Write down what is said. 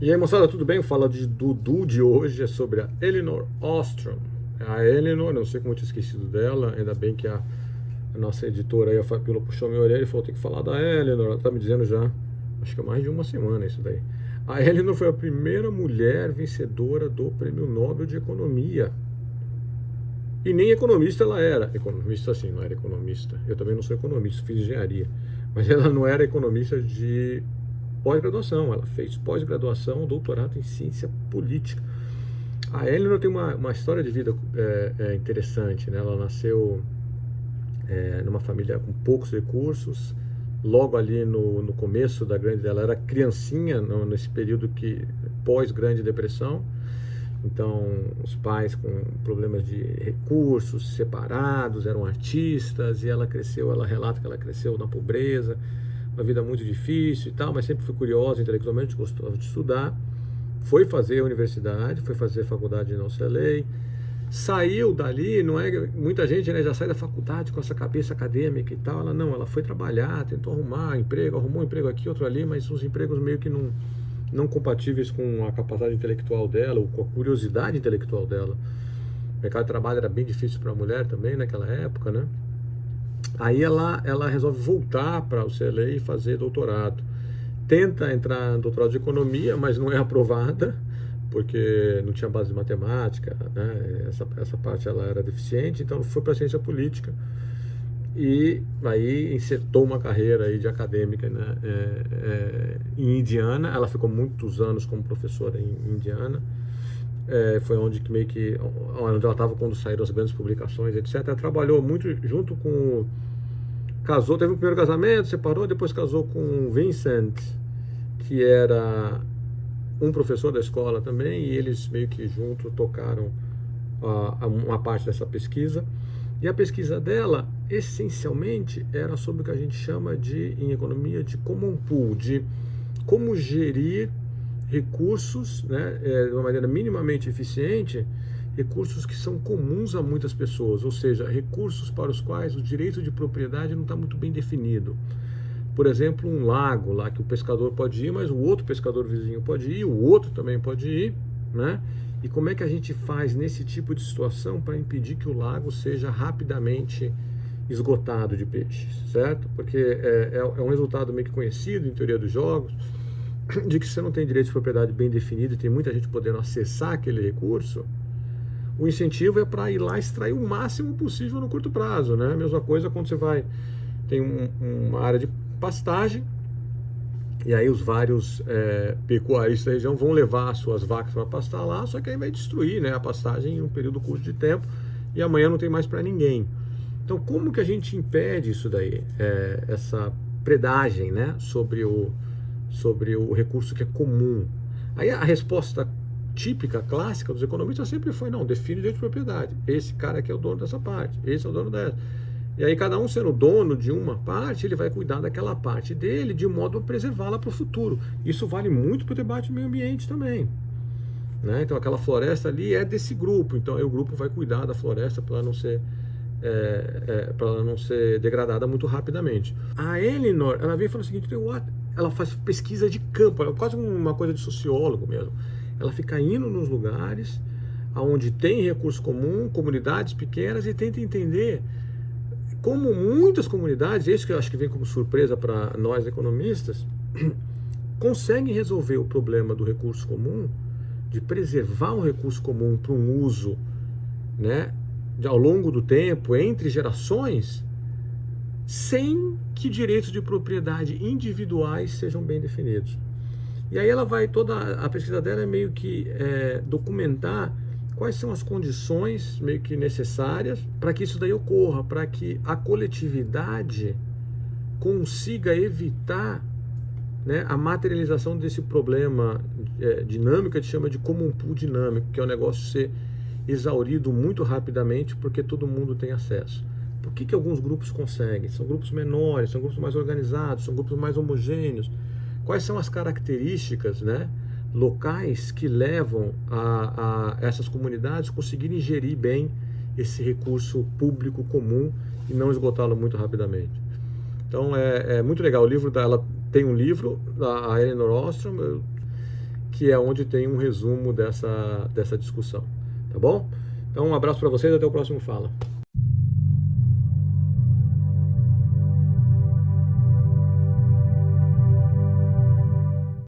E aí, moçada, tudo bem? Fala de Dudu de hoje é sobre a Elinor Ostrom. A Elinor, não sei como eu tinha esquecido dela, ainda bem que a nossa editora aí, a Fabiola, puxou minha orelha e falou: tem que falar da Elinor. Ela tá me dizendo já, acho que é mais de uma semana isso daí. A Elinor foi a primeira mulher vencedora do Prêmio Nobel de Economia. E nem economista ela era. Economista, assim, não era economista. Eu também não sou economista, fiz engenharia. Mas ela não era economista de pós-graduação. Ela fez pós-graduação, doutorado em ciência política. A Eleanor tem uma história de vida interessante, né? Ela nasceu numa família com poucos recursos. Logo ali no começo da grande... Ela era criancinha nesse período que pós-grande depressão. Então, os pais com problemas de recursos, separados, eram artistas, e ela cresceu, ela relata que ela cresceu na pobreza, uma vida muito difícil e tal, mas sempre foi curiosa intelectualmente, gostava de estudar. Foi fazer a universidade, foi fazer faculdade na UCLA, saiu dali, não é, muita gente, né, já sai da faculdade com essa cabeça acadêmica e tal. Ela não, ela foi trabalhar, tentou arrumar emprego, arrumou um emprego aqui, outro ali, mas os empregos meio que não compatíveis com a capacidade intelectual dela, ou com a curiosidade intelectual dela. O mercado de trabalho era bem difícil para a mulher também naquela época, né? Aí ela resolve voltar para o UCLA e fazer doutorado. Tenta entrar no doutorado de economia, mas não é aprovada, porque não tinha base de matemática, né? Essa parte ela era deficiente, então foi para a ciência política. E aí insertou uma carreira aí de acadêmica, né, em Indiana. Ela ficou muitos anos como professora em Indiana. Foi onde ela estava quando saíram as grandes publicações, etc. Ela trabalhou muito junto com... Casou, teve o primeiro casamento, separou, depois casou com Vincent, que era um professor da escola também, e eles meio que juntos tocaram uma parte dessa pesquisa. E a pesquisa dela, essencialmente, era sobre o que a gente chama em economia de common pool, de como gerir recursos, né, de uma maneira minimamente eficiente, recursos que são comuns a muitas pessoas, ou seja, recursos para os quais o direito de propriedade não está muito bem definido. Por exemplo, um lago lá que o pescador pode ir, mas o outro pescador vizinho pode ir, o outro também pode ir, né? E como é que a gente faz nesse tipo de situação para impedir que o lago seja rapidamente esgotado de peixes, certo? Porque é um resultado meio que conhecido em teoria dos jogos, de que se você não tem direito de propriedade bem definido e tem muita gente podendo acessar aquele recurso, o incentivo é para ir lá extrair o máximo possível no curto prazo, né? A mesma coisa quando você tem uma área de pastagem, e aí os vários pecuaristas da região vão levar as suas vacas para pastar lá, só que aí vai destruir, né, a pastagem em um período curto de tempo, e amanhã não tem mais para ninguém. Então, como que a gente impede isso daí? Essa predagem, né, sobre o recurso que é comum. Aí a resposta típica, clássica dos economistas sempre foi: não, define o direito de propriedade. Esse cara aqui é o dono dessa parte, esse é o dono dessa. E aí cada um sendo dono de uma parte, ele vai cuidar daquela parte dele de modo a preservá-la para o futuro. Isso vale muito para o debate do meio ambiente também, né? Então aquela floresta ali é desse grupo, então aí o grupo vai cuidar da floresta para ela não ser degradada muito rapidamente. A Elinor, ela veio e falou o seguinte: ela faz pesquisa de campo, é quase uma coisa de sociólogo mesmo. Ela fica indo nos lugares onde tem recurso comum, comunidades pequenas, e tenta entender como muitas comunidades, isso que eu acho que vem como surpresa para nós economistas, conseguem resolver o problema do recurso comum, de preservar um recurso comum para um uso, né, ao longo do tempo, entre gerações, sem que direitos de propriedade individuais sejam bem definidos. E aí toda a pesquisa dela é meio que documentar quais são as condições meio que necessárias para que isso daí ocorra, para que a coletividade consiga evitar, né, a materialização desse problema dinâmico que a gente chama de common pool dinâmico, que é o negócio ser exaurido muito rapidamente porque todo mundo tem acesso. Por que alguns grupos conseguem? São grupos menores, são grupos mais organizados, são grupos mais homogêneos. Quais são as características, né, locais que levam a essas comunidades conseguirem gerir bem esse recurso público comum e não esgotá-lo muito rapidamente? Então é muito legal. O livro dela tem um livro, a Elinor Ostrom, que é onde tem um resumo dessa discussão, tá bom? Então um abraço para vocês, até o próximo Fala.